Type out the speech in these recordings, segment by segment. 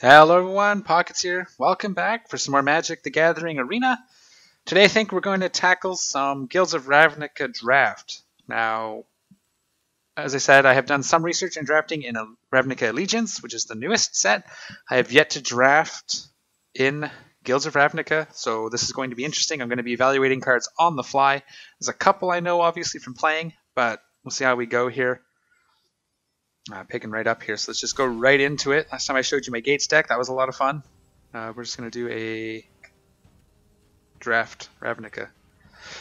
Hello everyone, Pockets here. Welcome back for some more Magic the Gathering Arena. Today I think we're going to tackle some Guilds of Ravnica Draft. Now, as I said, I have done some research in drafting in a Ravnica Allegiance, which is the newest set. I have yet to draft in Guilds of Ravnica, so this is going to be interesting. I'm going to be evaluating cards on the fly. There's a couple I know obviously from playing, but we'll see how we go here. Picking right up here, so let's just go right into it. Last time I showed you my Gates deck, that was a lot of fun. We're just going to do a draft Ravnica.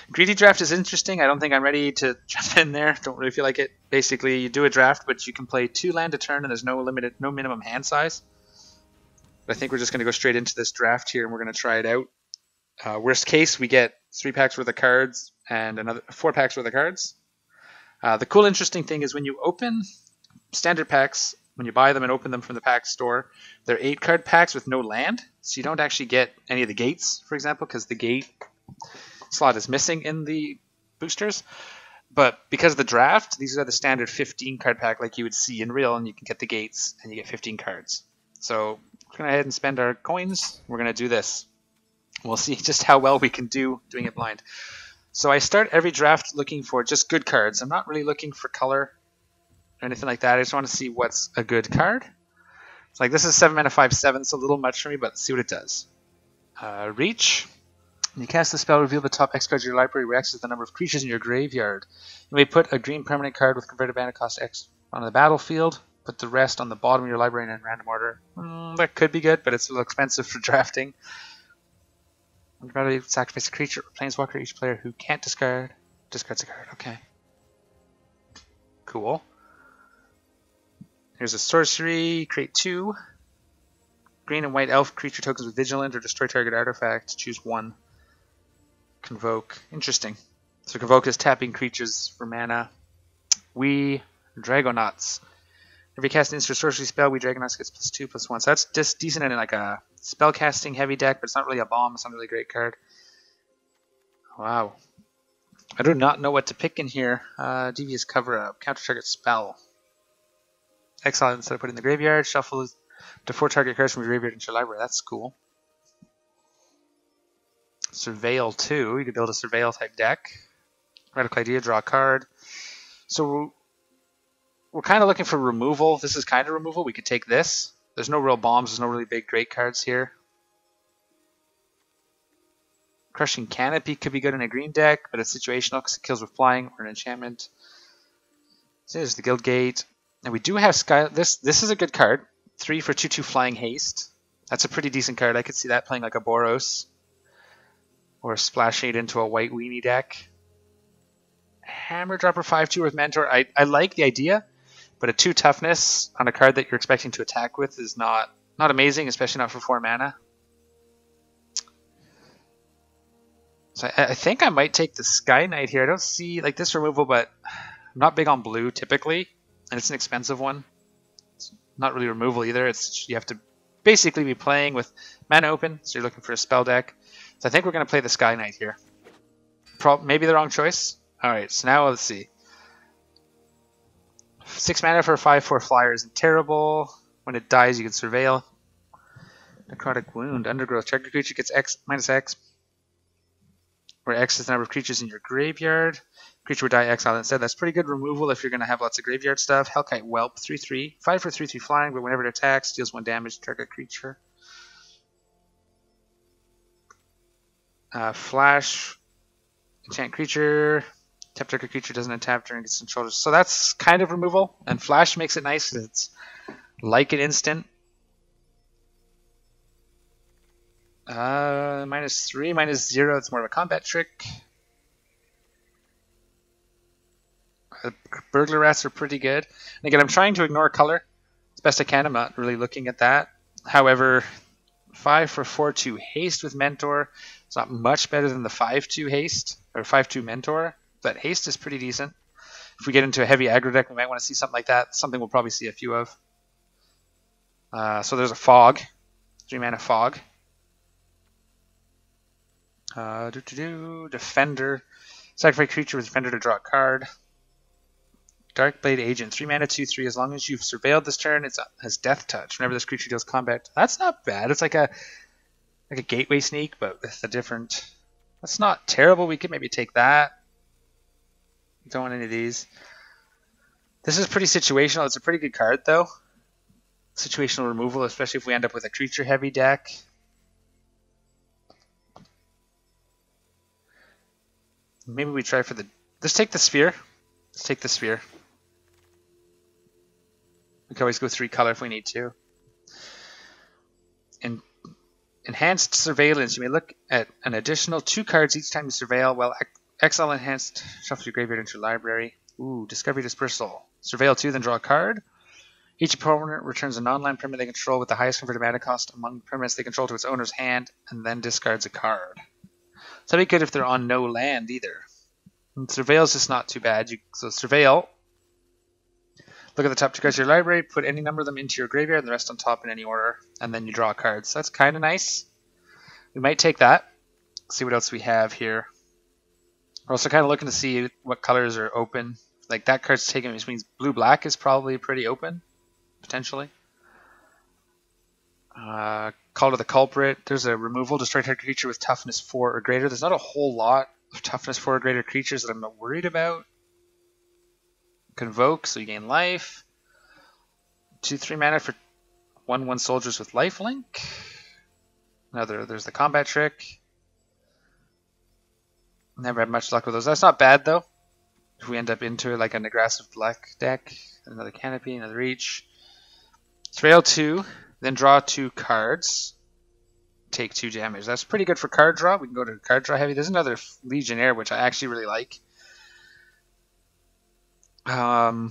Greedy draft is interesting. I don't think I'm ready to jump in there. Don't really feel like it. Basically, you do a draft, but you can play 2 land a turn, and there's no minimum hand size. But I think we're just going to go straight into this draft here, and we're going to try it out. Worst case, we get 3 packs worth of cards and another 4 packs worth of cards. The cool, interesting thing is when you open standard packs, when you buy them and open them from the pack store, they're 8 card packs with no land, so you don't actually get any of the gates, for example, because the gate slot is missing in the boosters. But because of the draft, these are the standard 15 card pack like you would see in real, and you can get the gates and you get 15 cards. So we're going to go ahead and spend our coins. We're going to do this. We'll see just how well we can do doing it blind. So I start every draft looking for just good cards. I'm not really looking for color or anything like that. I just want to see what's a good card. It's like this is 7 mana 5/7. It's a little much for me, but let's see what it does. Reach. When you cast the spell, reveal the top X cards of your library, where X is the number of creatures in your graveyard. You may put a green permanent card with converted mana cost X on the battlefield. Put the rest on the bottom of your library in random order. That could be good, but it's a little expensive for drafting. Sacrifice a creature or planeswalker. Each player who can't discards a card. Okay. Cool. Here's a sorcery. Create 2 green and white elf creature tokens with vigilant or destroy target artifact. Choose 1. Convoke. Interesting. So convoke is tapping creatures for mana. We Dragonauts. If you cast an instant sorcery spell, we Dragonauts gets +2/+1. So that's just decent in like a spell casting heavy deck, but it's not really a bomb. It's not a really great card. Wow. I do not know what to pick in here. Devious Cover Up. Counter target spell. Exile instead of putting in the graveyard. Shuffle to 4 target cards from your graveyard into your library. That's cool. Surveil 2. You could build a Surveil type deck. Radical Idea. Draw a card. So we're kind of looking for removal. This is kind of removal. We could take this. There's no real bombs. There's no really big great cards here. Crushing Canopy could be good in a green deck, but it's situational because it kills with flying or an enchantment. So there's the Guild Gate. And we do have Sky. This is a good card. 3 for 2/2 flying haste. That's a pretty decent card. I could see that playing like a Boros or splashing it into a white weenie deck. Hammer Dropper 5/2 with Mentor. I like the idea, but a 2 toughness on a card that you're expecting to attack with is not amazing, especially not for 4 mana. So I think I might take the Sky Knight here. I don't see like this removal, but I'm not big on blue typically. And it's an expensive one. It's not really removal either. It's you have to basically be playing with mana open, so you're looking for a spell deck. So I think we're going to play the Sky Knight here. Maybe the wrong choice. All right, so now let's see. 6 mana for a 5/4 flyer isn't terrible. When it dies, you can surveil. Necrotic Wound, Undergrowth. Target creature gets X -X. Where X is the number of creatures in your graveyard. Creature would die exile instead. That's pretty good removal if you're going to have lots of graveyard stuff. Hellkite Whelp, 3/3. 5 for 3/3 flying, but whenever it attacks, deals 1 damage to target creature. Flash. Enchant creature. Tap target creature doesn't untap during its control. So that's kind of removal. And Flash makes it nice because it's like an instant. -3, -0. It's more of a combat trick. Burglar Rats are pretty good. And again, I'm trying to ignore color as best I can. I'm not really looking at that. However, 5 for 4/2 haste with Mentor. It's not much better than the 5/2 haste or 5/2 Mentor, but haste is pretty decent. If we get into a heavy aggro deck, we might want to see something like that. Something we'll probably see a few of. So there's a Fog. 3 mana Fog. Defender. Sacrifice creature with Defender to draw a card. Darkblade Agent, 3 mana, 2/3. As long as you've surveilled this turn, it has Death Touch. Whenever this creature deals combat, that's not bad. It's like a Gateway Sneak, but with a different. That's not terrible. We could maybe take that. Don't want any of these. This is pretty situational. It's a pretty good card, though. Situational removal, especially if we end up with a creature-heavy deck. Maybe we try for the. Let's take the Sphere. Let's take the Sphere. We can always go 3 color if we need to. And Enhanced Surveillance. You may look at an additional 2 cards each time you surveil. Well, exile Enhanced, shuffle your graveyard into your library. Ooh, Discovery Dispersal. Surveil 2, then draw a card. Each opponent returns a non-land permanent they control with the highest converted mana cost among permanents they control to its owner's hand, and then discards a card. So that'd be good if they're on no land either. And Surveil is just not too bad. So Surveil, look at the top 2 cards of your library, put any number of them into your graveyard, and the rest on top in any order, and then you draw a card. So that's kind of nice. We might take that. See what else we have here. We're also kind of looking to see what colors are open. Like that card's taken, which means blue-black is probably pretty open, potentially. Call to the Culprit. There's a removal. Destroy target creature with toughness 4 or greater. There's not a whole lot of toughness 4 or greater creatures that I'm not worried about. Convoke, so you gain life. 2/3 mana for 1/1 soldiers with lifelink. There's the combat trick. Never had much luck with those. That's not bad though. If we end up into like an aggressive black deck, another Canopy, another Reach. Trail 2, then draw 2 cards. Take 2 damage. That's pretty good for card draw. We can go to card draw heavy. There's another Legionnaire, which I actually really like. So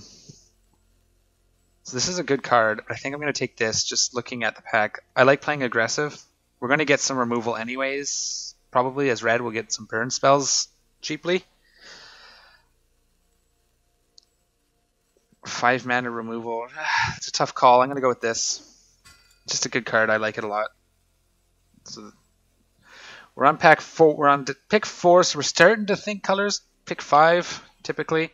this is a good card. I think I'm going to take this, just looking at the pack. I like playing aggressive. We're going to get some removal anyways. Probably as red, we'll get some burn spells cheaply. 5 mana removal. It's a tough call. I'm going to go with this. Just a good card. I like it a lot. So we're on pack 4. We're on pick 4, so we're starting to think colors. Pick 5, typically.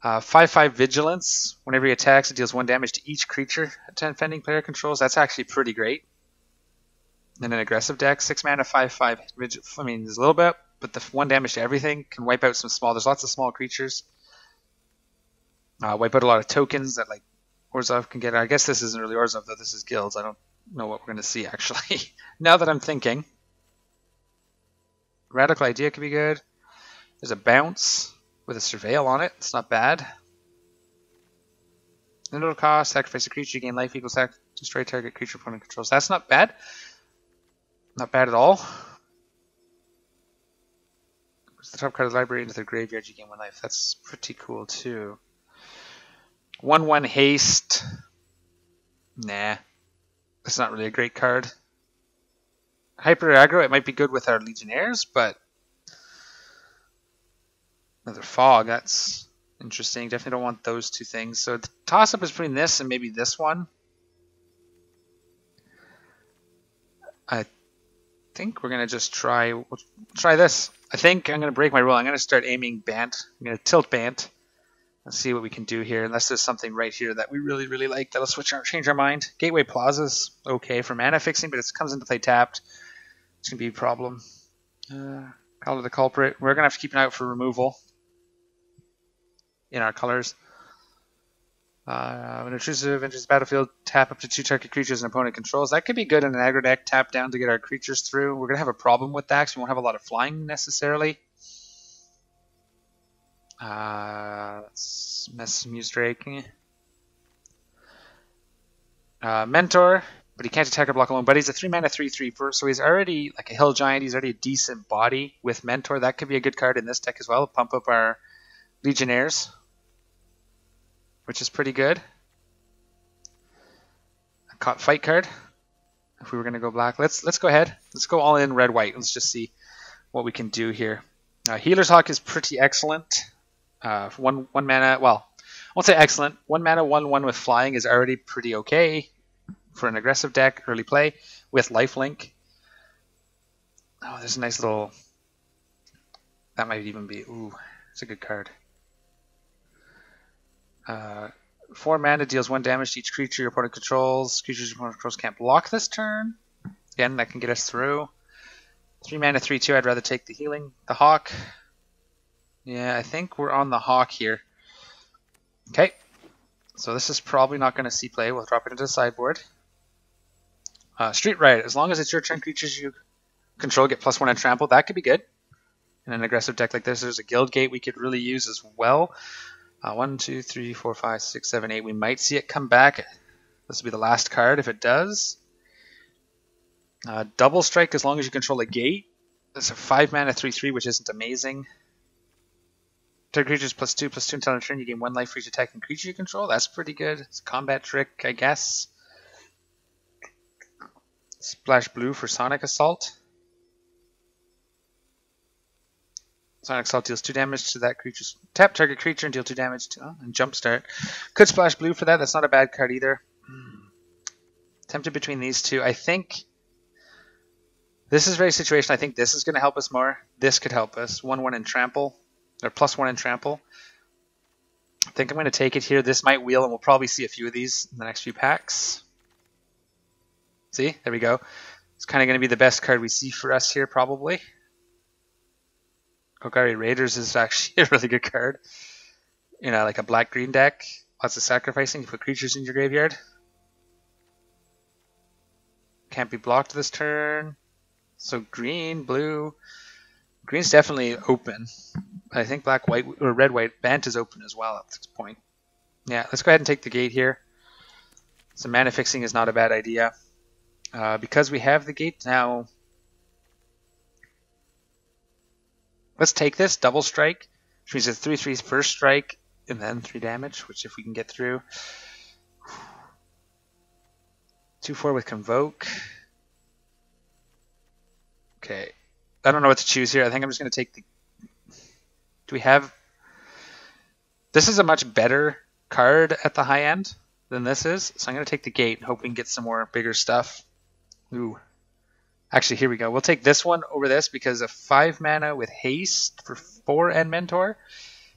5/5 Vigilance. Whenever he attacks, it deals 1 damage to each creature a defending player controls. That's actually pretty great. In an aggressive deck, 6 mana, 5/5. I mean, there's a little bit, but the 1 damage to everything can wipe out some small. There's lots of small creatures. Wipe out a lot of tokens that like Orzhov can get. I guess this isn't really Orzhov though. This is Guilds. I don't know what we're going to see actually. Now that I'm thinking, Radical Idea could be good. There's a Bounce with a Surveil on it. It's not bad. Little cost, sacrifice a creature, gain life equals destroy target creature opponent controls. That's not bad. Not bad at all. Puts the top card of the library into the graveyard, you gain 1 life. That's pretty cool too. 1/1 haste. Nah. That's not really a great card. Hyper aggro, it might be good with our Legionnaires, but another fog, that's interesting. Definitely don't want those 2 things. So the toss-up is between this and maybe this one. I think we're going to just we'll try this. I think I'm going to break my rule. I'm going to start aiming Bant. I'm going to tilt Bant. Let's see what we can do here. Unless there's something right here that we really, really like that'll change our mind. Gateway Plaza's okay for mana fixing, but it comes into play tapped. It's going to be a problem. Call to the Culprit. We're going to have to keep an eye out for removal in our colors. When intrusive enters the battlefield, tap up to 2 target creatures an opponent controls. That could be good in an aggro deck. Tap down to get our creatures through. We're going to have a problem with that because we won't have a lot of flying necessarily. Let's mess Muse Drake. Mentor, but he can't attack or block alone. But he's a 3 mana 3/3, so he's already like a hill giant. He's already a decent body with Mentor. That could be a good card in this deck as well. Pump up our Legionnaires, which is pretty good. A caught fight card. If we were going to go black, let's go ahead. Let's go all in red white. Let's just see what we can do here. Healer's Hawk is pretty excellent. 1 mana. Well, I won't say excellent. 1 mana 1/1 with flying is already pretty okay for an aggressive deck. Early play with lifelink. Oh, there's a nice little. That might even be. Ooh, it's a good card. 4 mana deals 1 damage to each creature your opponent controls. Creatures your opponent controls can't block this turn. Again, that can get us through. 3 mana, 3/2. I'd rather take the healing. The Hawk. Yeah, I think we're on the Hawk here. Okay. So this is probably not going to see play. We'll drop it into the sideboard. Street Riot. As long as it's your turn, creatures you control get +1 and trample. That could be good. In an aggressive deck like this, there's a Guild Gate we could really use as well. 1, 2, 3, 4, 5, 6, 7, 8. We might see it come back. This will be the last card if it does. Double Strike as long as you control a gate. It's a 5 mana 3/3, which isn't amazing. Target creatures +2/+2 until end of turn. You gain 1 life for each attacking creature you control. That's pretty good. It's a combat trick, I guess. Splash blue for Sonic Assault. Sonic Assault deals 2 damage to that creature's tap target creature and deal 2 damage to and Jumpstart. Could splash blue for that. That's not a bad card either. Tempted between these two. I think this is very situational. I think this is going to help us more. This could help us. 1/1 and trample, or +1 and trample. I think I'm going to take it here. This might wheel, and we'll probably see a few of these in the next few packs. See, there we go. It's kind of going to be the best card we see for us here, probably. Golgari Raiders is actually a really good card. You know, like a black-green deck. Lots of sacrificing. You put creatures in your graveyard. Can't be blocked this turn. So green, blue. Green's definitely open. I think black, white, or red, white. Bant is open as well at this point. Yeah, let's go ahead and take the gate here. So mana fixing is not a bad idea. Because we have the gate now, let's take this, double strike, which means it's 3/3 first strike, and then 3 damage, which if we can get through. 2/4 with Convoke. Okay. I don't know what to choose here. I think I'm just going to take the... Do we have... This is a much better card at the high end than this is, so I'm going to take the gate and hope we can get some more bigger stuff. Ooh. Actually, here we go. We'll take this one over this because a 5 mana with haste for 4 and Mentor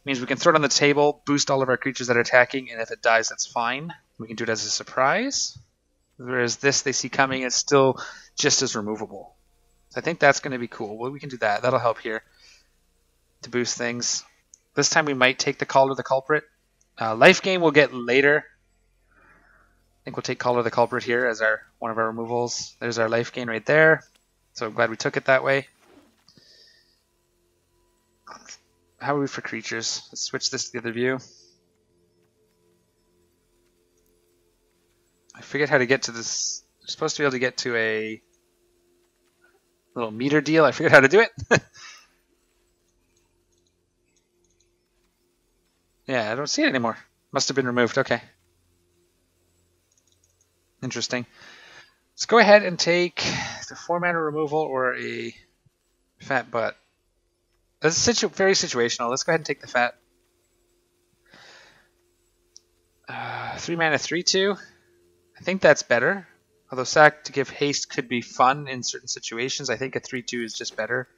means we can throw it on the table, boost all of our creatures that are attacking, and if it dies, that's fine. We can do it as a surprise. Whereas this they see coming is still just as removable. So I think that's going to be cool. Well, we can do that. That'll help here to boost things. This time we might take the Caller the Culprit. Life Gain we'll get later. I think we'll take Caller the Culprit here as one of our removals. There's our life gain right there. So I'm glad we took it that way. How are we for creatures? Let's switch this to the other view. I figured how to get to this. We're supposed to be able to get to a little meter deal. I figured how to do it. Yeah, I don't see it anymore. Must have been removed. Okay. Interesting. Let's go ahead and take the 4 mana removal or a fat butt. That's very situational. Let's go ahead and take the fat. 3 mana 3/2. I think that's better. Although sack to give haste could be fun in certain situations. I think a 3/2 is just better.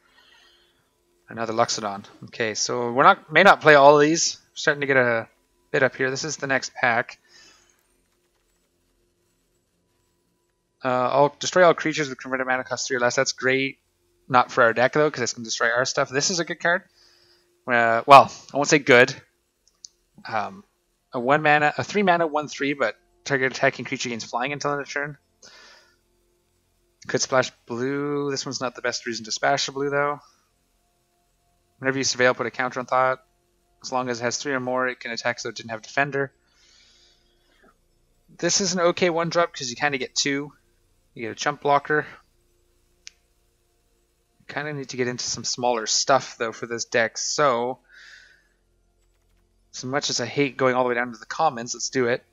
Another Luxodon. Okay, so may not play all of these. We're starting to get a bit up here. This is the next pack. I'll destroy all creatures with converted mana cost 3 or less. That's great. Not for our deck though, because it's going to destroy our stuff. This is a good card. Well, I won't say good. A 3 mana 1/3, but target attacking creature gains flying until end of turn. Could splash blue. This one's not the best reason to splash a blue though. Whenever you surveil, put a counter on thought. As long as it has 3 or more, it can attack so it didn't have defender. This is an okay 1-drop because you kind of get 2. You get a chump blocker. Kind of need to get into some smaller stuff though for this deck. So, as much as I hate going all the way down to the commons, let's do it.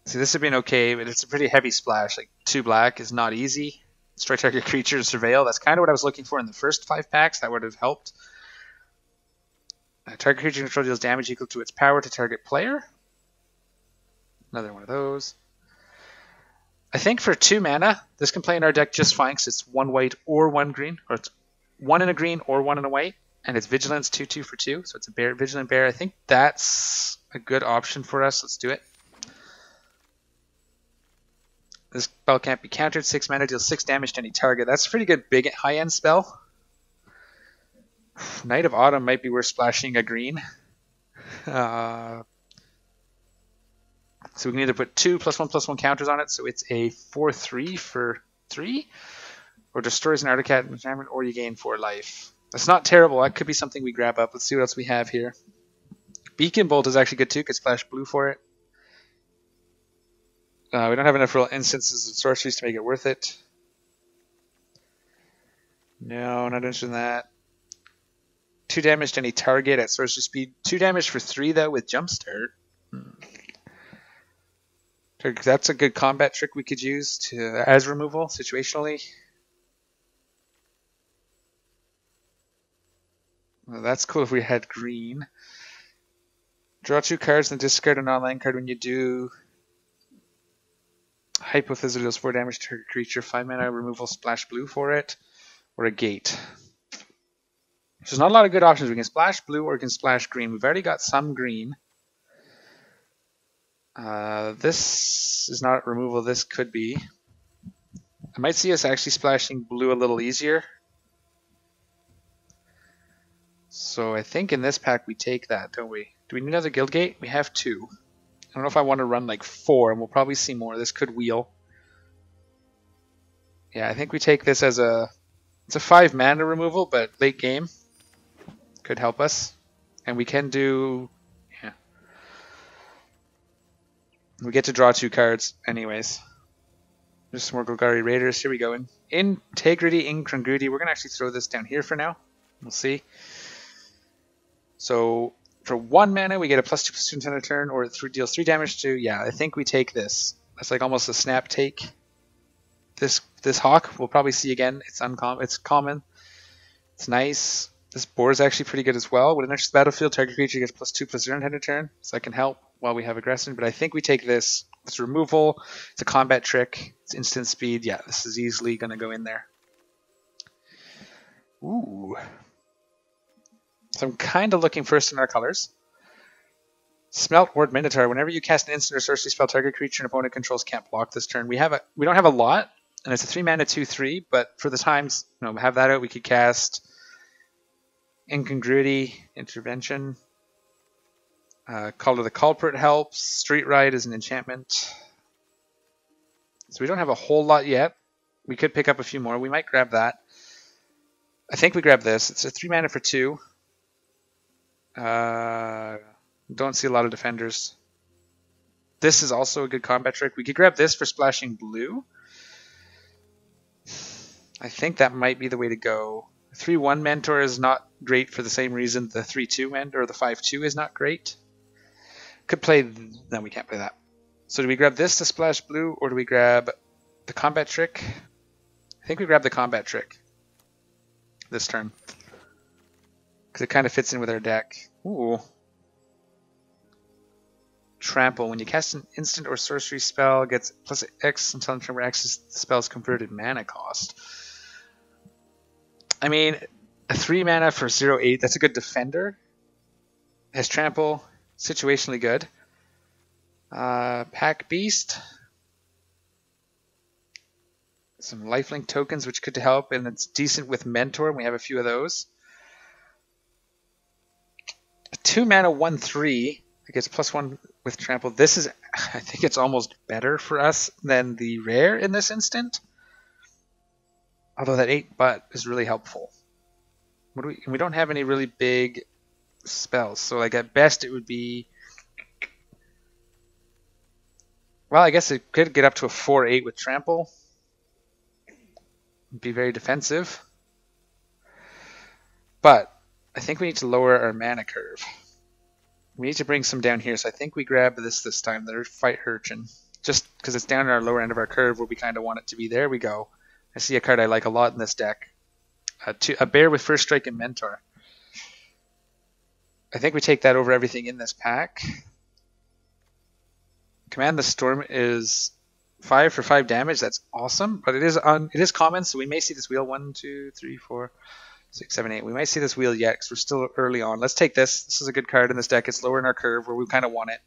See, this would be okay, but it's a pretty heavy splash. Like 2 black is not easy. Destroy target creature and surveil. That's kind of what I was looking for in the first 5 packs. That would have helped. Target creature control deals damage equal to its power to target player. Another one of those. I think for 2 mana, this can play in our deck just fine because it's 1 white or 1 green, or it's 1 in a green or 1 in a white. And it's Vigilance 2/2 for 2, so it's a bear, Vigilant Bear. I think that's a good option for us. Let's do it. This spell can't be countered. 6 mana, deals 6 damage to any target. That's a pretty good big high-end spell. Knight of Autumn might be worth splashing a green. So we can either put 2 +1/+1 counters on it, so it's a 4/3 for 3, or destroys an artifact enchantment, or you gain 4 life. That's not terrible. That could be something we grab up. Let's see what else we have here. Beacon Bolt is actually good too. Could splash blue for it. We don't have enough real instances and sorceries to make it worth it. No, not interested in that. 2 damage to any target at sorcery speed. 2 damage for 3 though with Jumpstart. That's a good combat trick we could use to as removal situationally. Well, that's cool if we had green. Draw 2 cards and discard an online card when you do. Hypothesizer deals 4 damage to target creature. 5 mana removal, splash blue for it, or a gate. So there's not a lot of good options. We can splash blue or we can splash green. We've already got some green. This is not removal. This could be. I might see us actually splashing blue a little easier. So I think in this pack we take that, don't we? Do we need another guild gate? We have 2. I don't know if I want to run like 4, and we'll probably see more. This could wheel. Yeah, I think we take this as it's a 5 mana removal, but late game could help us. And we can do, yeah. We get to draw 2 cards anyways. Just some more Golgari Raiders. Here we go. Integrity, Incongruity. We're going to actually throw this down here for now. We'll see. So for 1 mana, we get a +2/+2 until end of turn, or it deals 3 damage to. Yeah, I think we take this. That's like almost a snap take. This Hawk we'll probably see again. It's uncommon. It's common. It's nice. This boar is actually pretty good as well. When it enters the battlefield, target creature gets +2/+0 until end of turn, so that can help while we have aggression. But I think we take this. It's removal. It's a combat trick. It's instant speed. Yeah, this is easily going to go in there. Ooh. So I'm kind of looking first in our colors. Smelt Ward Minotaur. Whenever you cast an instant or sorcery spell, target creature an opponent controls can't block this turn. We don't have a lot, and it's a 3 mana 2/3. But for the times, have that out. We could cast Incongruity, Intervention. Call to the Culprit helps. Street Ride is an enchantment. So we don't have a whole lot yet. We could pick up a few more. We might grab that. I think we grab this. It's a 3 mana for 2. Don't see a lot of defenders. This is also a good combat trick. We could grab this for splashing blue. I think that might be the way to go. 3/1 Mentor is not great for the same reason the 3/2 Mentor or the 5/2 is not great. Could play. No, we can't play that. So do we grab this to splash blue, or do we grab the combat trick? I think we grab the combat trick this turn, because it kind of fits in with our deck. Ooh. Trample. When you cast an instant or sorcery spell, gets +X until the turn where X is the spell's converted mana cost. I mean, a 3 mana for 0/8, that's a good defender. Has Trample, situationally good. Pack Beast. Some lifelink tokens, which could help, and it's decent with Mentor, and we have a few of those. A 2 mana 1/3. It gets +1 with Trample. This is, I think it's almost better for us than the rare in this instant. Although that 8 butt is really helpful. We don't have any really big spells. So like at best it would be, well, I guess it could get up to a 4/8 with Trample. It'd be very defensive. But I think we need to lower our mana curve. We need to bring some down here, so I think we grab this time, the Fight Urchin. Just because it's down at our lower end of our curve where we kind of want it to be. There we go. I see a card I like a lot in this deck. A bear with First Strike and Mentor. I think we take that over everything in this pack. Command the Storm is 5 for 5 damage. That's awesome, but it is common, so we may see this wheel. 1, 2, 3, 4. 6, 7, 8. We might see this wheel yet because we're still early on. Let's take this. This is a good card in this deck. It's lower in our curve where we kind of want it.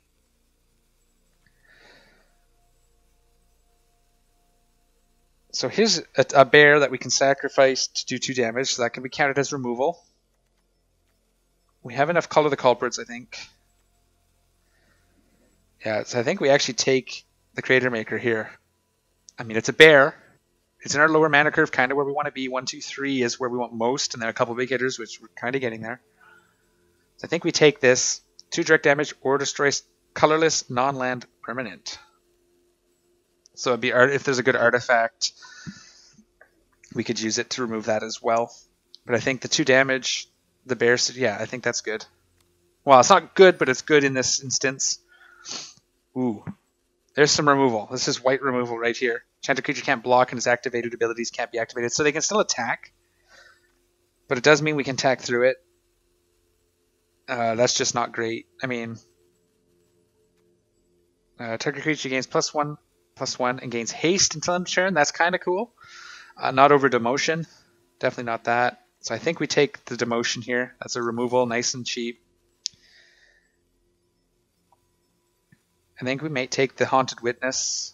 So here's a bear that we can sacrifice to do 2 damage, so that can be counted as removal. We have enough Color the Culprits, I think. Yeah, so I think we actually take the Creator Maker here. I mean, it's a bear. It's in our lower mana curve, kind of where we want to be. 1, 2, 3 is where we want most, and then a couple big hitters, which we're kind of getting there. So I think we take this, 2 direct damage, or destroy colorless non-land permanent. So it'd be if there's a good artifact, we could use it to remove that as well. But I think the 2 damage, the bears, yeah, I think that's good. Well, it's not good, but it's good in this instance. Ooh, there's some removal. This is white removal right here. Enchanted creature can't block and its activated abilities can't be activated. So they can still attack, but it does mean we can attack through it. That's just not great. I mean, target creature gains +1/+1 and gains haste until end of turn. That's kind of cool. Not over demotion. Definitely not that. So I think we take the demotion here. That's a removal, nice and cheap. I think we may take the Haunted Witness.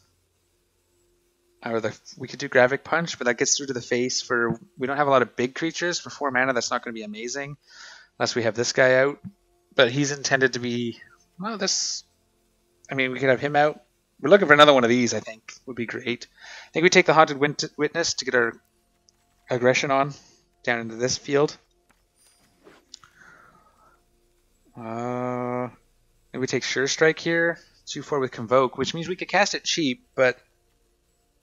Or we could do Gravic Punch, but that gets through to the face for... We don't have a lot of big creatures. For 4 mana, that's not going to be amazing. Unless we have this guy out. But he's intended to be... Well, this... I mean, we could have him out. We're looking for another one of these, I think. Would be great. I think we take the Haunted Witness to get our aggression on. Down into this field. Maybe we take Sure Strike here. 2/4 with Convoke, which means we could cast it cheap, but...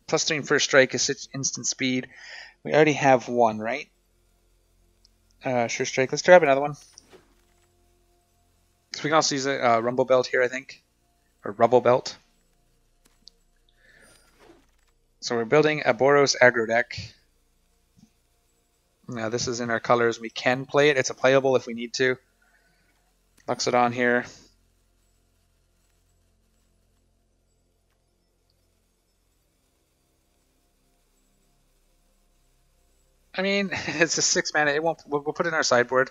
+3 and First Strike is such instant speed. We already have 1, right? Sure Strike. Let's grab another one. So we can also use a Rumble Belt here, I think. Or Rubble Belt. So we're building a Boros aggro deck. Now this is in our colors. We can play it. It's a playable if we need to. Luxodon here. I mean, it's a 6 mana. It won't. We'll put it in our sideboard.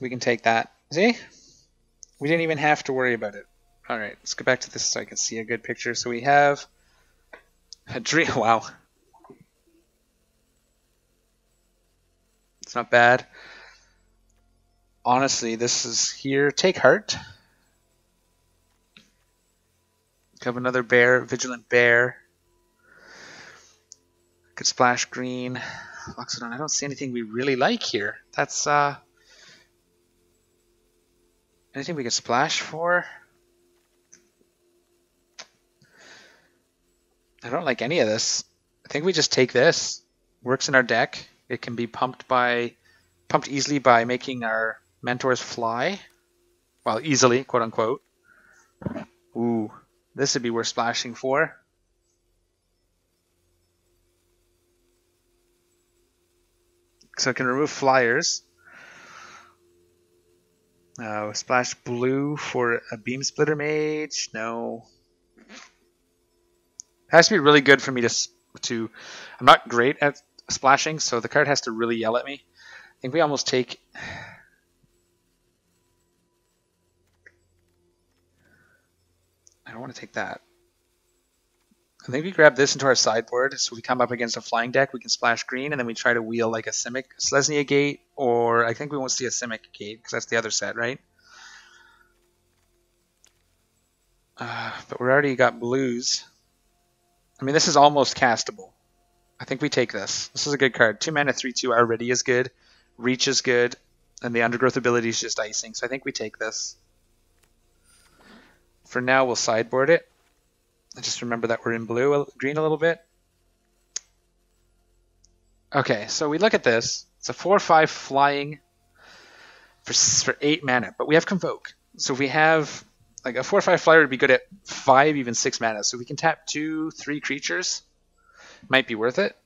We can take that. See? We didn't even have to worry about it. All right, let's go back to this so I can see a good picture. So we have a dream. Wow, it's not bad. Honestly, this is here. Take Heart. Have another bear, Vigilant Bear. Could splash green. Luxodon. I don't see anything we really like here. That's anything we could splash for? I don't like any of this. I think we just take this. Works in our deck. It can be pumped easily by making our mentors fly. Well, easily, quote unquote. Ooh, this would be worth splashing for. So it can remove flyers. Splash blue for a Beam Splitter Mage. No. It has to be really good for me to. I'm not great at splashing, so the card has to really yell at me. I think we almost take. I don't want to take that. I think we grab this into our sideboard, so we come up against a flying deck, we can splash green, and then we try to wheel like a Simic Selesnya Gate, or I think we won't see a Simic Gate, because that's the other set, right? But we already got blues. I mean, this is almost castable. I think we take this. This is a good card. 2 mana, 3/2 already is good. Reach is good, and the Undergrowth ability is just icing, so I think we take this. For now, we'll sideboard it. Just remember that we're in green a little bit. Okay, so we look at this. It's a 4/5 flying for 8 mana, but we have Convoke. So if we have like a 4/5 flyer would be good at 5, even 6 mana. So we can tap 2, 3 creatures. Might be worth it.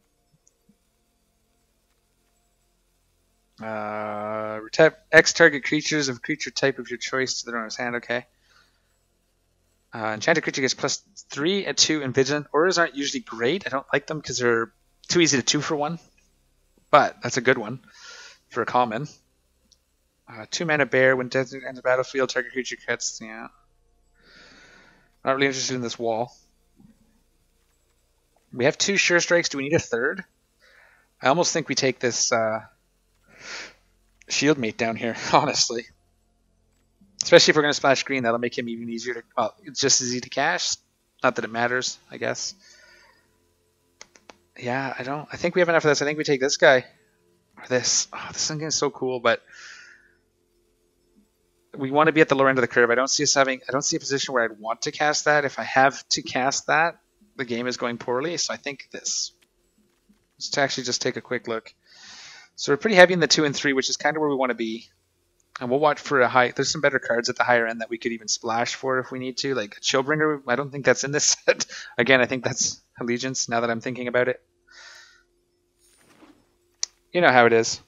Tap X target creatures of creature type of your choice to their owner's hand. Okay. Enchanted creature gets +3 and 2 and Vigilant. Auras aren't usually great. I don't like them because they're too easy to 2 for 1. but that's a good one for a common. 2 mana bear. When designated enters the battlefield, target creature cuts. Yeah. Not really interested in this wall. We have 2 sure strikes. Do we need a third? I almost think we take this shield mate down here, honestly. Especially if we're going to splash green, that'll make him even easier to... Well, it's just as easy to cash. Not that it matters, I guess. Yeah, I think we have enough of this. I think we take this guy. Or this. Oh, this thing is so cool, but... We want to be at the lower end of the curve. I don't see a position where I'd want to cast that. If I have to cast that, the game is going poorly. So I think this. Let's actually just take a quick look. So we're pretty heavy in the 2 and 3, which is kind of where we want to be. And we'll watch for a high... There's some better cards at the higher end that we could even splash for if we need to. Like Chillbringer, I don't think that's in this set. Again, I think that's Allegiance, now that I'm thinking about it. You know how it is.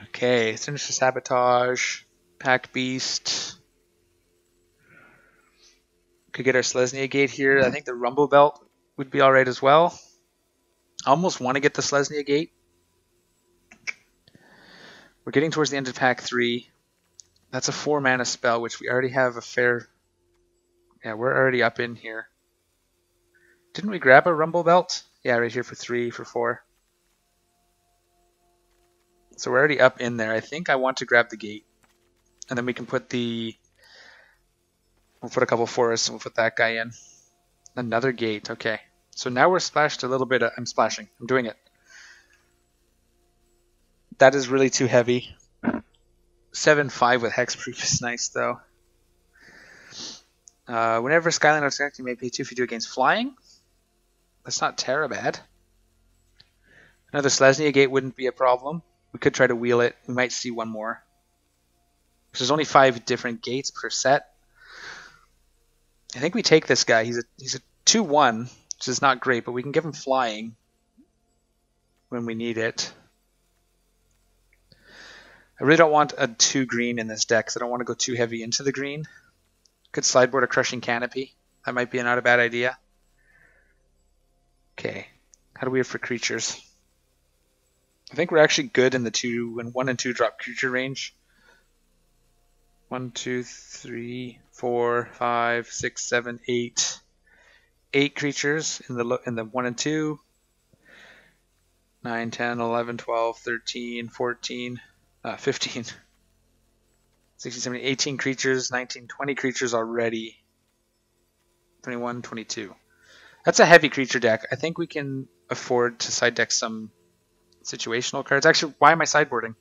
Okay, Sinister Sabotage, Pack Beast. Could get our Selesnya Gate here. I think the Rumble Belt would be alright as well. I almost want to get the Selesnya Gate. We're getting towards the end of pack 3. That's a 4 mana spell, which we already have a fair... Yeah, we're already up in here. Didn't we grab a Rumble Belt? Yeah, right here for 3, for 4. So we're already up in there. I think I want to grab the gate. And then we can put the... We'll put a couple forests and we'll put that guy in. Another gate, okay. So now we're splashed a little bit. I'm splashing. I'm doing it. That is really too heavy. 7/5 with Hexproof is nice, though. Whenever Skyline is attacked, you may pay 2 if you do against flying. That's not terrible bad. Another Selesnya Gate wouldn't be a problem. We could try to wheel it. We might see one more. There's only 5 different gates per set. I think we take this guy. He's a 2/1, which is not great, but we can give him flying when we need it. I really don't want a 2 green in this deck, because I don't want to go too heavy into the green. Could sideboard a Crushing Canopy. That might be not a bad idea. Okay, how do we have for creatures? I think we're actually good in the 1 and 2 drop creature range. 1, 2, 3, 4, 5, 6, 7, 8. 8 creatures in the 1 and 2. 9, 10, 11, 12, 13, 14, 15. 16, 17, 18 creatures, 19, 20 creatures already. 21, 22. That's a heavy creature deck. I think we can afford to side deck some situational cards. Actually, why am I sideboarding?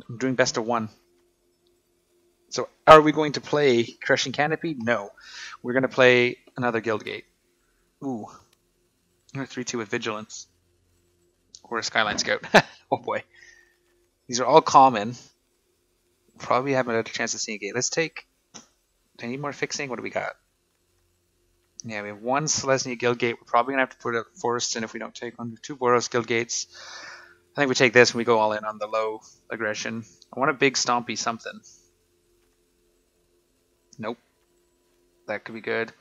I'm doing best of 1. So are we going to play Crushing Canopy? No. We're going to play another Guild Gate. Ooh. 3/2 with Vigilance. Or a Skyline Scout. Oh boy. These are all common. Probably haven't had a chance to see a gate. Let's take... Do I need more fixing? What do we got? Yeah, we have 1 Selesnya Guild Gate. We're probably going to have to put a Forest in if we don't take 1 or 2 Boros Guild Gates. I think we take this and we go all in on the low aggression. I want a big stompy something. Nope. That could be good.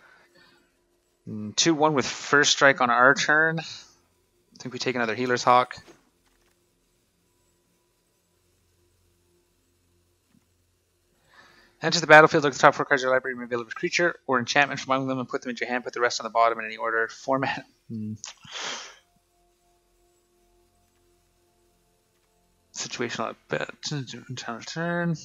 2/1 with First Strike on our turn. I think we take another Healer's Hawk. Enter the battlefield, look at the top 4 cards of your library, reveal a creature or enchantment from among them and put them into your hand, put the rest on the bottom in any order. Format. Situational at turn.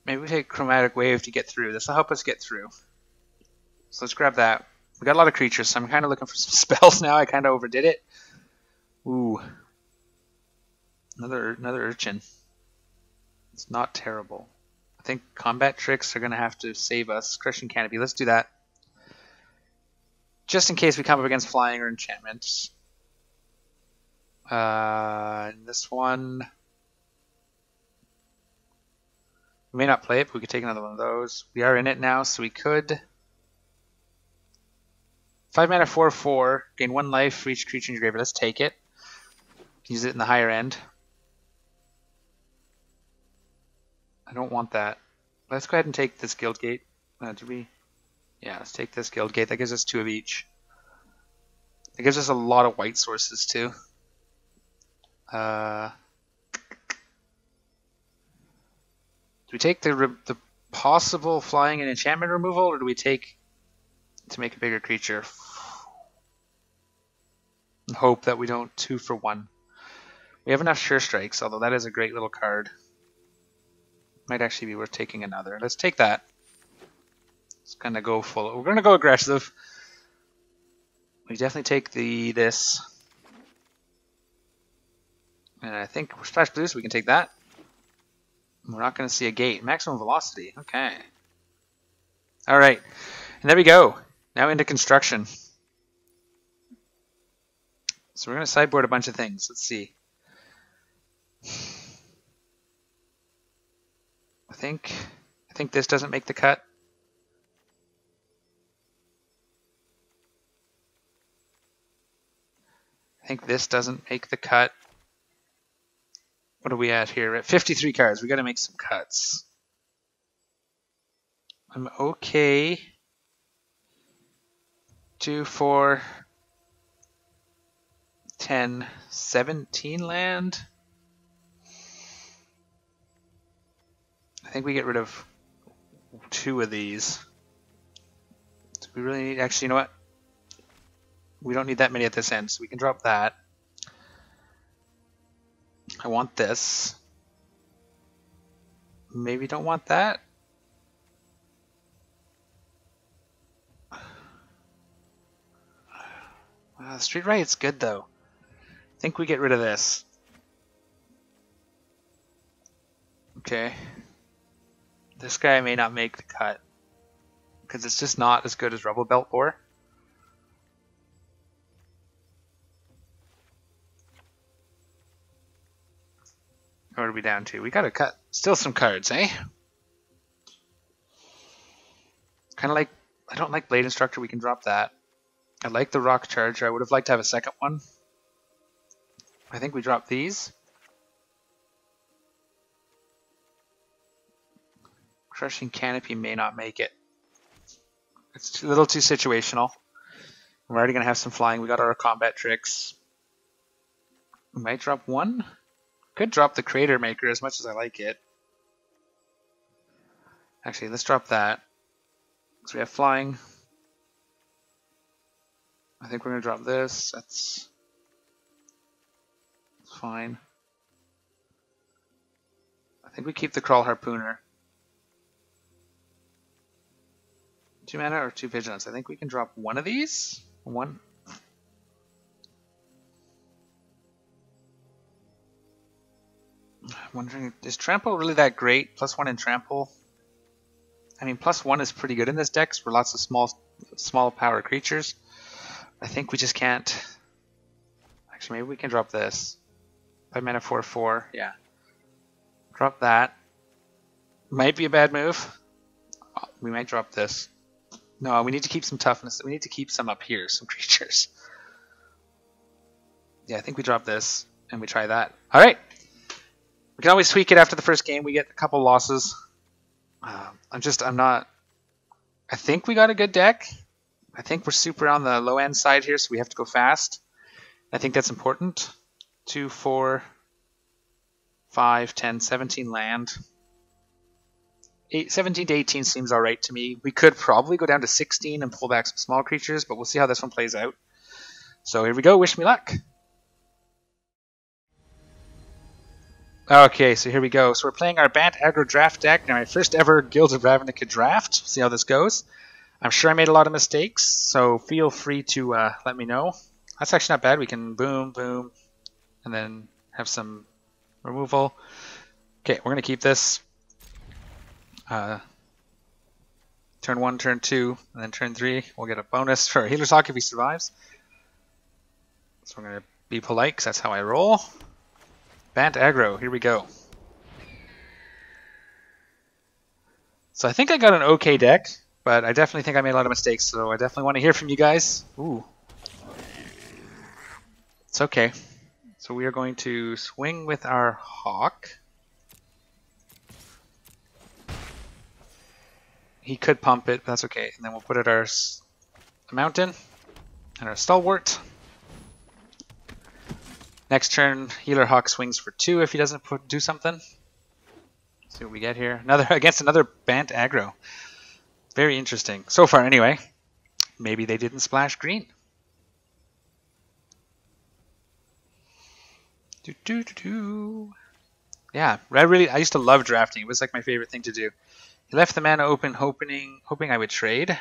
Maybe we take Chromatic Wave to get through. This will help us get through. So let's grab that. We got a lot of creatures, so I'm kind of looking for some spells now. I kind of overdid it. Ooh. Another Urchin. It's not terrible. I think Combat Tricks are going to have to save us. Crushing Canopy. Let's do that. Just in case we come up against flying or enchantments. This one... We may not play it, but we could take another one of those. We are in it now, so we could... 5 mana 4/4, gain 1 life for each creature in your graveyard. Let's take it. Use it in the higher end. I don't want that. Let's go ahead and take this guild gate. Did we? Yeah, let's take this guild gate. That gives us 2 of each. It gives us a lot of white sources too. Do we take the possible flying and enchantment removal, or do we take to make a bigger creature? And hope that we don't 2 for 1. We have enough Sure Strikes, although that is a great little card. Might actually be worth taking another. Let's take that. It's gonna go full. We're gonna go aggressive. We definitely take this. And I think we're splash blue, so we can take that. We're not gonna see a gate. Maximum velocity. Okay. Alright. And there we go. Now into construction. So we're gonna sideboard a bunch of things. Let's see. I think this doesn't make the cut. I think this doesn't make the cut. What are we at here? We're at 53 cards. We got to make some cuts. I'm okay. 2, 4, 10, 17 land. I think we get rid of 2 of these. Do we really need, actually, you know what? We don't need that many at this end, so we can drop that. I want this. Maybe don't want that. Street Riot's good though. I think we get rid of this. Okay. This guy may not make the cut because it's just not as good as Rebel Belt Boar. What are we down to? We gotta cut still some cards, eh? Kind of like, I don't like Blade Instructor, we can drop that. I like the Rock Charger, I would have liked to have a second one. I think we drop these. Crushing Canopy may not make it. It's a little too situational. We're already gonna have some flying, we got our combat tricks. We might drop one. Could drop the Crater Maker as much as I like it. Actually, let's drop that. So we have flying. I think we're going to drop this. That's fine. I think we keep the Crawl Harpooner. 2 mana or 2 Vigilance. I think we can drop one of these. One. I'm wondering, is Trample really that great? +1 in Trample? I mean, +1 is pretty good in this deck for lots of small power creatures. I think we just can't. Actually, maybe we can drop this. 5 mana 4/4. Yeah. Drop that. Might be a bad move. Oh, we might drop this. No, we need to keep some toughness. We need to keep some up here, some creatures. Yeah, I think we drop this and we try that. All right. We can always tweak it after the first game. We get a couple losses. I'm not. I think we got a good deck. I think we're super on the low end side here, so we have to go fast. I think that's important. 2, 4, 5, 10, 17 land. 17 to 18 seems alright to me. We could probably go down to 16 and pull back some small creatures, but we'll see how this one plays out. So here we go. Wish me luck. Okay, so here we go. So we're playing our Bant Aggro Draft deck. Now, my first ever Guilds of Ravnica Draft. See how this goes. I'm sure I made a lot of mistakes, so feel free to let me know. That's actually not bad. We can boom, boom, and then have some removal. Okay, we're going to keep this. Turn 1, turn 2, and then turn 3. We'll get a bonus for Healer's Hawk if he survives. So we're going to be polite because that's how I roll. Bant Aggro, here we go. So I think I got an okay deck, but I definitely think I made a lot of mistakes, so I definitely want to hear from you guys. Ooh. It's okay. So we are going to swing with our Hawk. He could pump it, but that's okay. And then we'll put it our mountain and our stalwart. Next turn, Healer Hawk swings for 2 if he doesn't do something. Let's see what we get here. Against another Bant aggro. Very interesting. So far, anyway. Maybe they didn't splash green. Yeah, I used to love drafting. It was like my favorite thing to do. He left the mana open, hoping I would trade.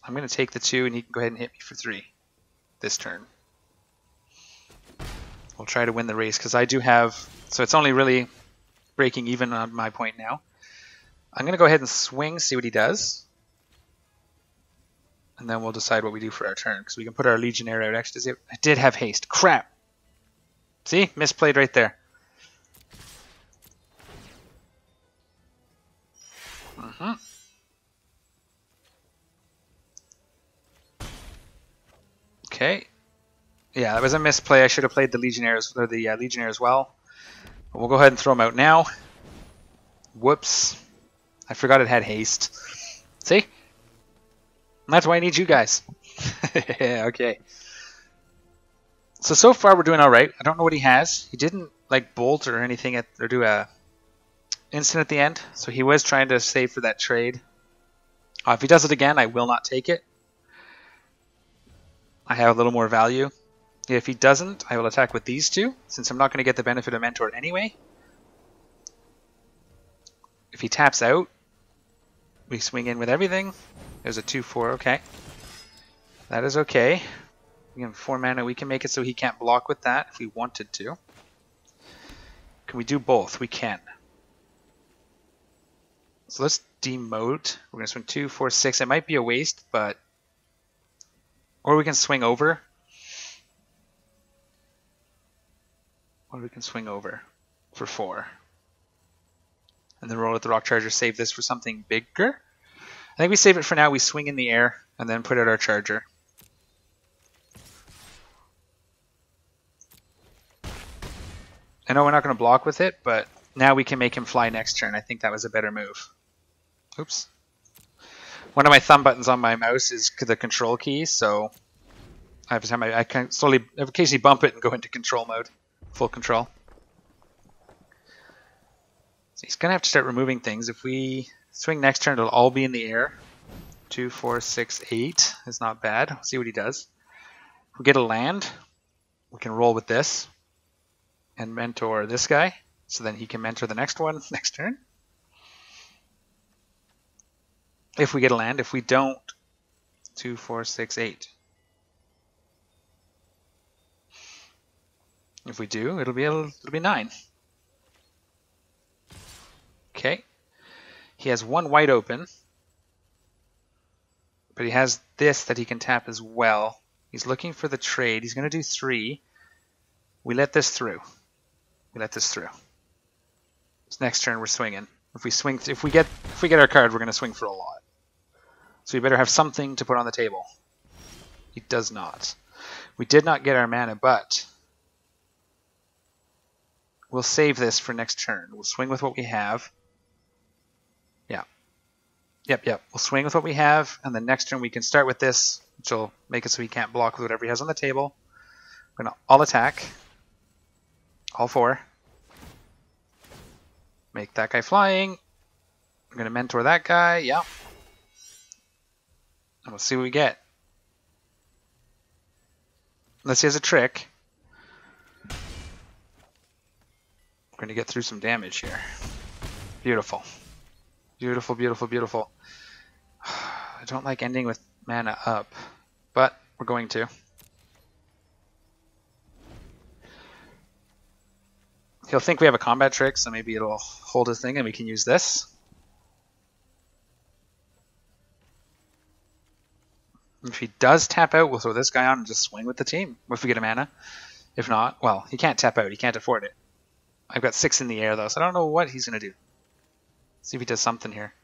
I'm going to take the 2, and he can go ahead and hit me for 3 this turn. We'll try to win the race, because I do have... So it's only really breaking even on my point now. I'm going to go ahead and swing, see what he does. And then we'll decide what we do for our turn, because we can put our Legionnaire out. Actually, I did have haste. Crap! See? Misplayed right there. Okay. Yeah, that was a misplay. I should have played the Legionnaire as well. But we'll go ahead and throw him out now. Whoops. I forgot it had haste. See? And that's why I need you guys. Okay. So far we're doing alright. I don't know what he has. He didn't like bolt or anything or do a instant at the end. So he was trying to save for that trade. If he does it again, I will not take it. I have a little more value. If he doesn't, I will attack with these 2, since I'm not going to get the benefit of Mentor anyway. If he taps out, we swing in with everything. There's a 2/4, okay. That is okay. We have 4 mana, we can make it so he can't block with that if we wanted to. Can we do both? We can. So let's demote. We're going to swing 2, 4, 6. It might be a waste, but... Or we can swing over. Or we can swing over for 4. And then roll with the Rock Charger, save this for something bigger. I think we save it for now. We swing in the air and then put out our Charger. I know we're not going to block with it, but now we can make him fly next turn. I think that was a better move. Oops. One of my thumb buttons on my mouse is the control key, so every time I can slowly, occasionally bump it and go into control mode. Full control. So he's going to have to start removing things. If we swing next turn, it'll all be in the air. 2, 4, 6, 8 is not bad. We'll see what he does. If we get a land, we can roll with this and mentor this guy. So then he can mentor the next one next turn. If we get a land. If we don't, 2, 4, 6, 8. If we do, it'll be 9. Okay. He has 1 white open, but he has this that he can tap as well. He's looking for the trade. He's going to do 3. We let this through. This next turn we're swinging. If we get our card, we're going to swing for a lot. So we better have something to put on the table. He does not. We did not get our mana, but we'll save this for next turn. We'll swing with what we have. Yeah. Yep. We'll swing with what we have, and then next turn we can start with this, which will make it so he can't block with whatever he has on the table. We're going to all attack. All 4. Make that guy flying. We're going to mentor that guy. Yeah. And we'll see what we get. Unless he has a trick. We're going to get through some damage here. Beautiful. Beautiful, beautiful, beautiful. I don't like ending with mana up, but we're going to. He'll think we have a combat trick, so maybe it'll hold his thing and we can use this. If he does tap out, we'll throw this guy on and just swing with the team if we get a mana. If not, well, he can't tap out. He can't afford it. I've got 6 in the air, though, so I don't know what he's going to do. See if he does something here.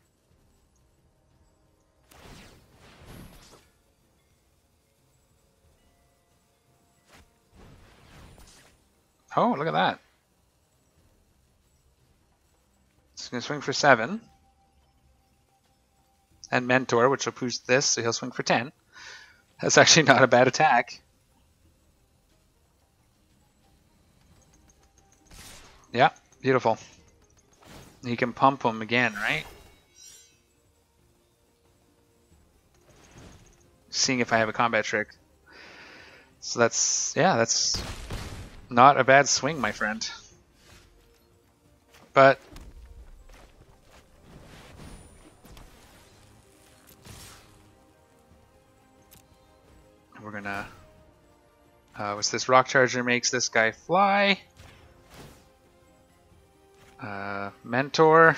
Oh, look at that. He's going to swing for 7. and Mentor, which will boost this, so he'll swing for 10. That's actually not a bad attack. Yeah, beautiful. He can pump him again, right? Seeing if I have a combat trick. So that's, yeah, that's not a bad swing, my friend. But we're gonna, what's this? Rock Charger makes this guy fly. Mentor.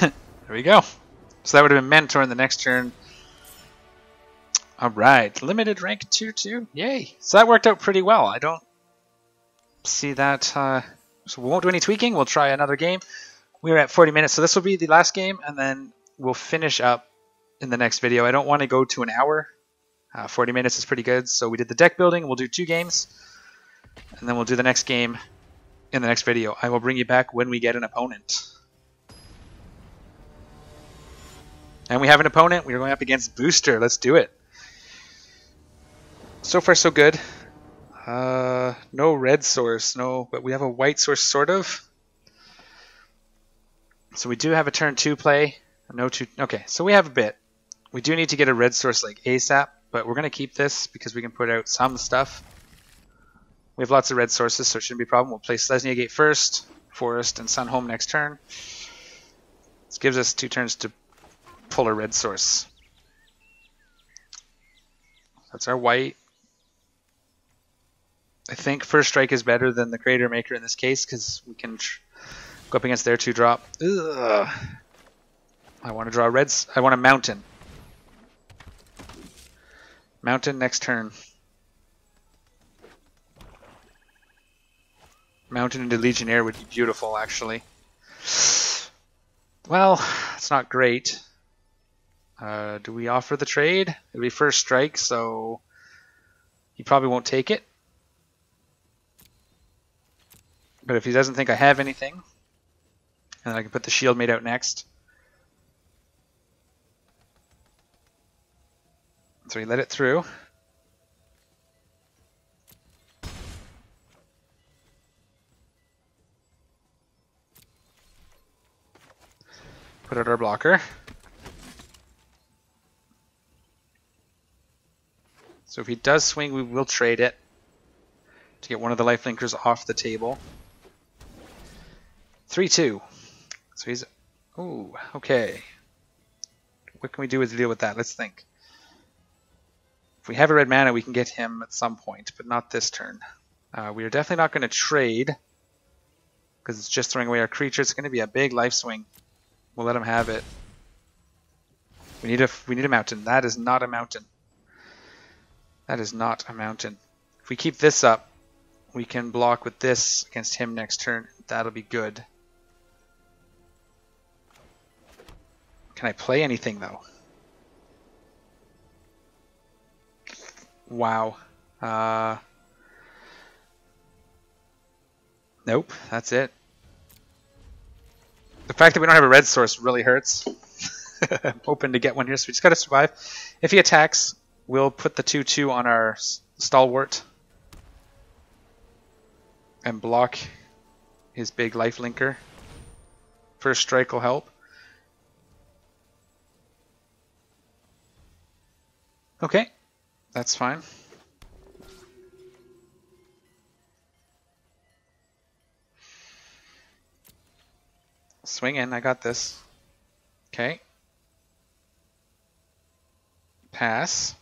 There we go. So that would have been Mentor in the next turn. Alright, limited rank 2-2. Yay. So that worked out pretty well. I don't see that. So we won't do any tweaking. We'll try another game. We're at 40 minutes, so this will be the last game, and then we'll finish up in the next video. I don't want to go to an hour. 40 minutes is pretty good. So we did the deck building. We'll do 2 games, and then we'll do the next game in the next video. I will bring you back when we get an opponent. And we have an opponent. We are going up against Booster. Let's do it. So far, so good. No red source, no, but we have a white source, sort of. So we do have a turn 2 play. No two. Okay, so we have a bit. We do need to get a red source like ASAP, but we're going to keep this because we can put out some stuff. We have lots of red sources, so it shouldn't be a problem. We'll play Selesnya Gate first, Forest, and Sunhome next turn. This gives us 2 turns to pull a red source. That's our white. I think First Strike is better than the Creator Maker in this case because we can go up against their 2-drop. Ugh. I want to draw reds. I want a Mountain. Mountain next turn. Mountain into Legionnaire would be beautiful, actually. Well, it's not great. Do we offer the trade? It'll be First Strike, so he probably won't take it. But if he doesn't think I have anything, and I can put the Shield Mate out next. So we let it through. Put out our blocker. So if he does swing, we will trade it to get one of the lifelinkers off the table. 3-2. So he's... Ooh, okay. What can we do to deal with that? Let's think. If we have a red mana, we can get him at some point, but not this turn. We are definitely not going to trade because it's just throwing away our creature. It's going to be a big life swing. We'll let him have it. We need a mountain. That is not a mountain. That is not a mountain. If we keep this up, we can block with this against him next turn. That'll be good. Can I play anything, though? Wow. Nope, that's it. The fact that we don't have a red source really hurts. I'm hoping to get one here, so we just gotta survive. If he attacks, we'll put the 2-2 on our Stalwart and block his big life linker. First Strike will help. Okay, that's fine. Swing in, I got this. Okay. Pass.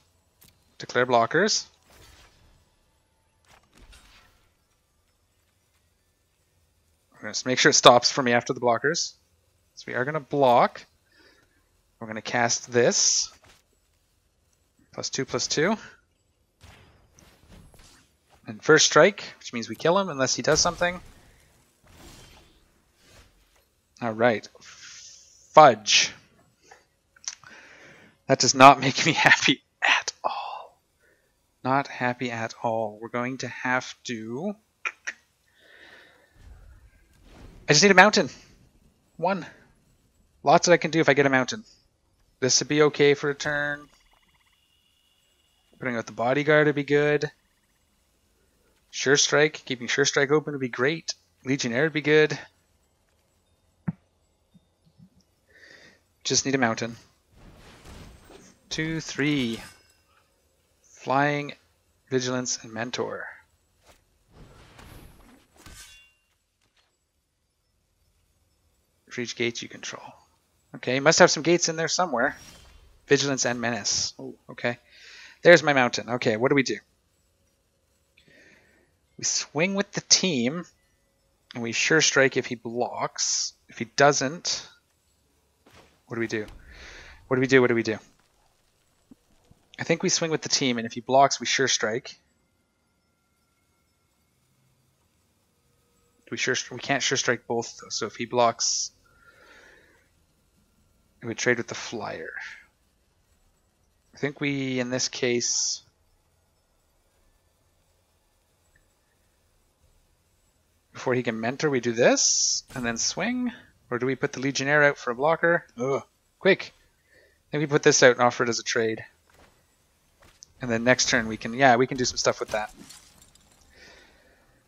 Declare blockers. We're going to make sure it stops for me after the blockers. So we are going to block. We're going to cast this. +2/+2. And First Strike, which means we kill him unless he does something. Alright. Fudge. That does not make me happy at all. Not happy at all. We're going to have to... I just need a mountain. 1. Lots that I can do if I get a mountain. This would be okay for a turn. Putting out the bodyguard would be good. Sure Strike, keeping Sure Strike open would be great. Legionnaire would be good. Just need a mountain. 2, 3. Flying, Vigilance, and Mentor. For each gate you control. Okay, you must have some gates in there somewhere. Vigilance and Menace. Oh, okay. There's my mountain. Okay, what do? We swing with the team, and we Sure Strike if he blocks. If he doesn't, what do we do? What do we do? I think we swing with the team, and if he blocks, we Sure Strike. We can't Sure Strike both, though. So if he blocks, we would trade with the flyer. I think we, in this case, before he can mentor, we do this and then swing. Or do we put the Legionnaire out for a blocker? Ugh, quick. I think we put this out and offer it as a trade. And then next turn we can do some stuff with that.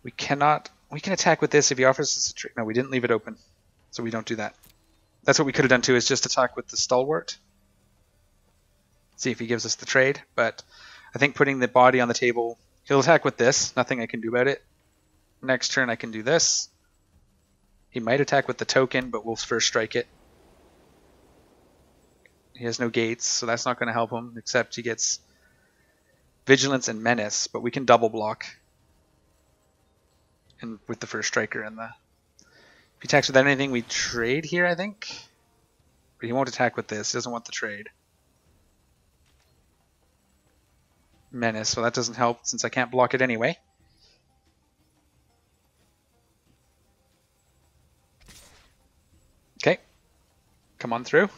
We can attack with this if he offers us a trade. No, we didn't leave it open, so we don't do that. That's what we could have done too, is just attack with the Stalwart. See if he gives us the trade, but I think putting the body on the table, he'll attack with this, nothing I can do about it. Next turn I can do this. He might attack with the token, but we'll first strike it. He has no gates, so that's not going to help him, except he gets Vigilance and Menace, but we can double block. And with the first striker and the... If he attacks with anything, we trade here, I think. But he won't attack with this. He doesn't want the trade. Menace, so that doesn't help since I can't block it anyway. Okay. Come on through.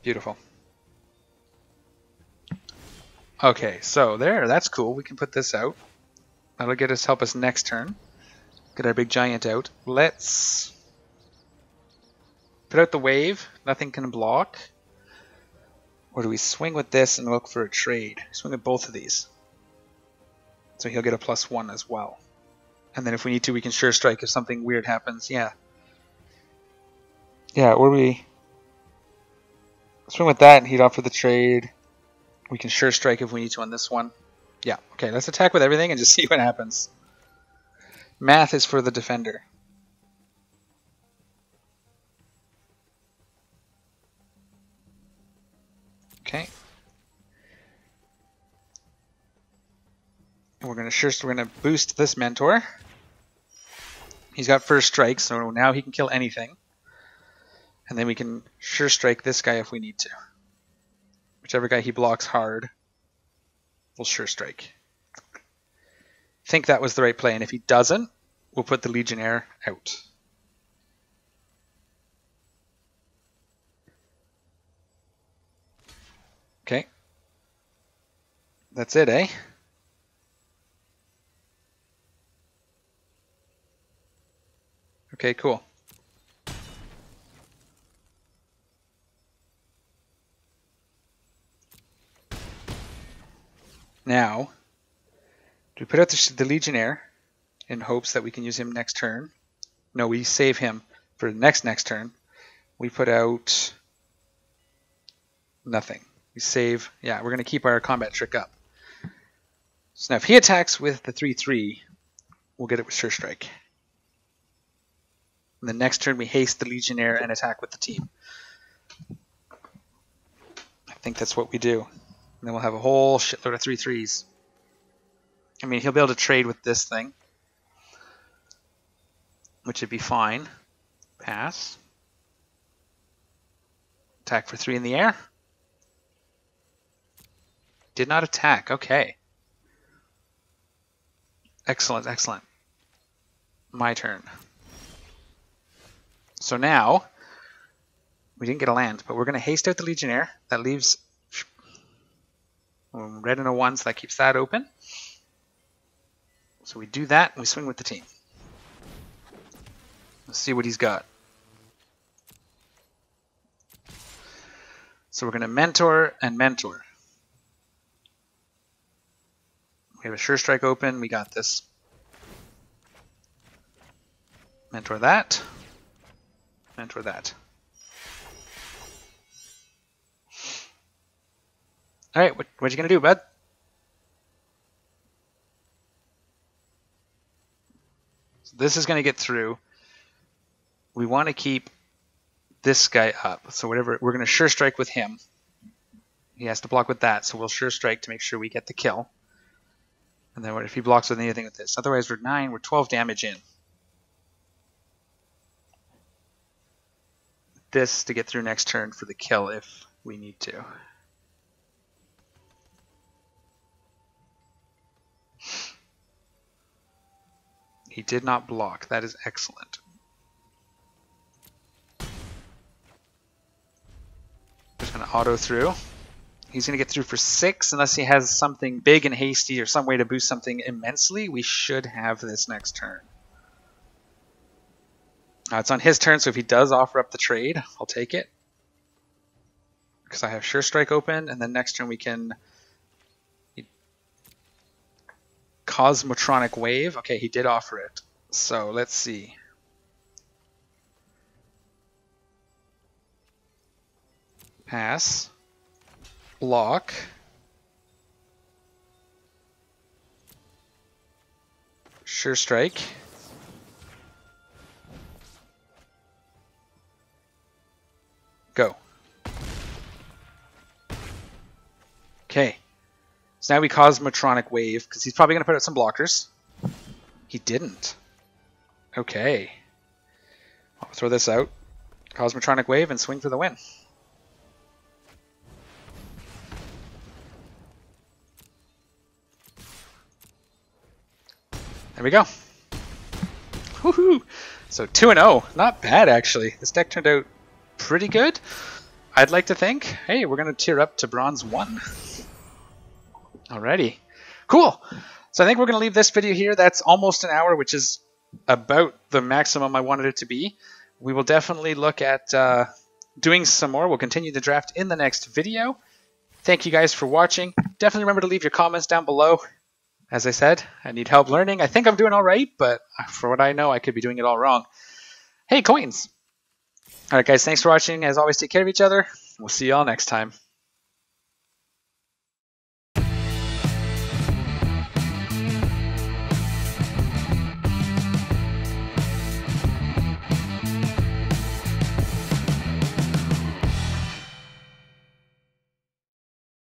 Beautiful. Okay, so that's cool. We can put this out. That'll help us next turn. Get our big giant out. Let's put out the wave. Nothing can block. Or do we swing with this and look for a trade? Swing with both of these. So he'll get a +1 as well. And then if we need to, we can Sure Strike if something weird happens. Yeah. Yeah, or we swing with that and he'd offer the trade. We can Sure Strike if we need to on this one. Yeah, okay, let's attack with everything and just see what happens. Math is for the defender. Okay. And we're gonna boost this mentor. He's got first strike, so now he can kill anything. And then we can Sure Strike this guy if we need to. Whichever guy he blocks hard, we'll Sure Strike. Think that was the right play, and if he doesn't, we'll put the Legionnaire out. Okay. That's it, eh? Okay, cool. Now, do we put out the Legionnaire in hopes that we can use him next turn? No, we save him for the next turn. We put out nothing. We save. Yeah, we're going to keep our combat trick up. So now if he attacks with the 3/3, we'll get it with Sure Strike. And the next turn we haste the Legionnaire and attack with the team. I think that's what we do. And then we'll have a whole shitload of 3/3s. I mean, he'll be able to trade with this thing, which would be fine. Pass. Attack for 3 in the air. Did not attack. Okay. Excellent, excellent. My turn. So now, we didn't get a land, but we're going to haste out the Legionnaire. That leaves red and a 1, so that keeps that open. So we do that, and we swing with the team. Let's see what he's got. So we're going to mentor and mentor. We have a Sure Strike open. We got this. Mentor that. Mentor that. All right, what you going to do, bud? So this is going to get through. We want to keep this guy up. So whatever, we're going to Sure Strike with him. He has to block with that, so we'll Sure Strike to make sure we get the kill. And then what if he blocks with anything with this? Otherwise we're 9, we're 12 damage in. This to get through next turn for the kill if we need to. He did not block. That is excellent. Just going to auto through. He's going to get through for 6 unless he has something big and hasty or some way to boost something immensely. We should have this next turn. It's on his turn, so if he does offer up the trade, I'll take it. Because I have Sure Strike open, and then next turn we can Cosmotronic Wave. Okay, he did offer it. So let's see. Pass. Block. Sure Strike. Go. Okay. So now we Cosmotronic Wave, because he's probably going to put out some blockers. He didn't. Okay. I'll throw this out. Cosmotronic Wave and swing for the win. There we go. Woohoo! So 2-0. Not bad, actually. This deck turned out pretty good, I'd like to think. Hey, we're going to tier up to Bronze 1. Alrighty. Cool. So I think we're going to leave this video here. That's almost an hour, which is about the maximum I wanted it to be. We will definitely look at doing some more. We'll continue the draft in the next video. Thank you guys for watching. Definitely remember to leave your comments down below. As I said, I need help learning. I think I'm doing all right, but for what I know, I could be doing it all wrong. Hey, coins! All right, guys, thanks for watching. As always, take care of each other. We'll see you all next time.